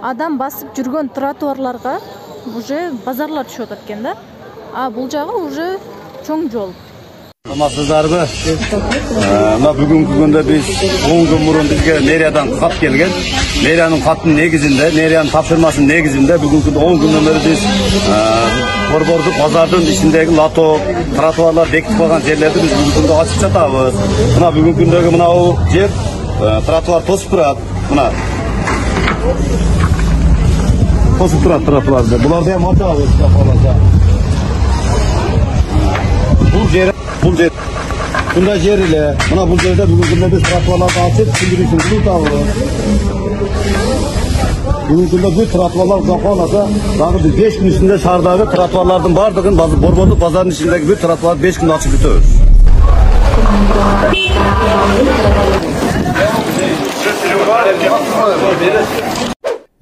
Адам басып жүргөн тротуарларга уже базарлар түшүп атат экен да. А бул жагы уже чоң жол. Саламатсыздарбы? Мына бүгүнкү күндө биз 10 күн мурун бизге мэриядан кат келген. Мэриянын каттын негизинде, мэриянын тапшырмасынын негизинде бүгүнкү 10 күндөн бери биз борбордук базардын ичиндеги лото, тротуарлар бекитип койгон жерлерди биз бүгүнкү күндө ачып жатабыз. Мына бүгүнкү күндөгү мынау жер тротуар тосуп турат. Мына тосуп турат тротуарды. Буларды ham ачабыз, каласа. Бул жер мындай жер эле. Мына бул жерде бүгүнкү күндө биз тротуарларды ачып, сүндүрүүсүн кылабыз. Бүгүнкү күндө бул тротуарлар каласа, дагы биз 5 күн ичинде шаардагы тротуарлардын бардыгын борбордук базардын ичиндеги бул тротуарларды 5 күндө ачып бүтөбүз.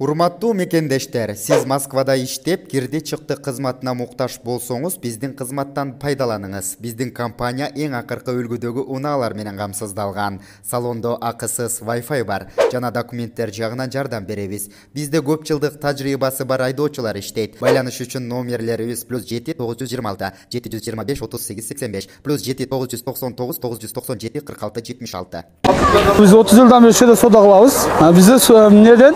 Урматтуу мекендештер, сиз Москвада иштеп, кирди чыкты кызматына муктаж болсоңуз, биздин кызматтан пайдаланыңыз. Биздин компания эң акыркы үлгүдөгү унаалар менен камсыздалган. Салондо акысыз Wi-Fi бар, жана документтер жагынан жардам беребиз. Бизде көп жылдык тажрыйбасы бар айдоочулар иштейт. Байланыш үчүн номерлерибиз +7 926 725 38 85 +7 999 997 46 76. Biz 30 жылдан бери ушерде соода кылабыз. Бизде эмнеден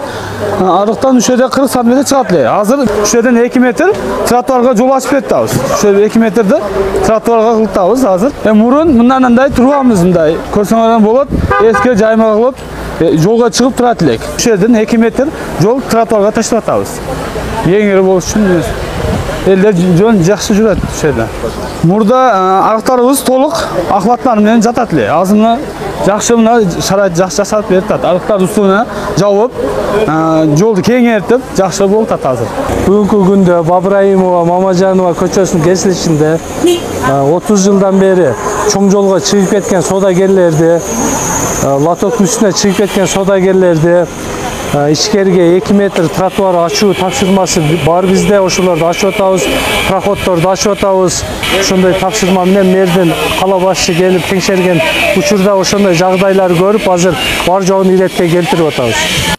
арыктан ушерде 40 сантиметр чыгат эле. Азыр ушерден 2 метр тротуарга жол ачып жатабыз. Ушерде 2 метрди тротуарга кылтабыз азыр. Мурун мындай турганбыз, мындай көрсөңөр болот. Эске жайма кылып, жолго чыгып турат элек. Ушерден 2 метр жол тротуарга таштап атабыз. Эң эле болуш үчүн элдер жөн жакшы жүрөт ушерде. Мурда арыктарыбыз толук ахлаттар менен жатат эле. Азырына жакшы мына шарайт жакшы жасап берип атат. Арыктар үстүнө жабып, жолду кеңейтип, жакшы болуп атат азыр. Бүгүнкү күндө Бабраимова, Мамажанова көчөсүнүн кесилишинде 30 жылдан бери чоң жолго чыгып кеткен содагерлерди, лотоктун үстүнө чыгып кеткен содагерлерди ичкерге 2 метр тротуар ачуу тапшырмасы бар бизде. Ошолорду ачып атабыз, проходдорду ачып атабыз. Ошондой тапшырма менен мэрдин кала башчы келип текшерген учурда ошондой жагдайлар көрүп, азыр бар жогун иретке келтирип атабыз.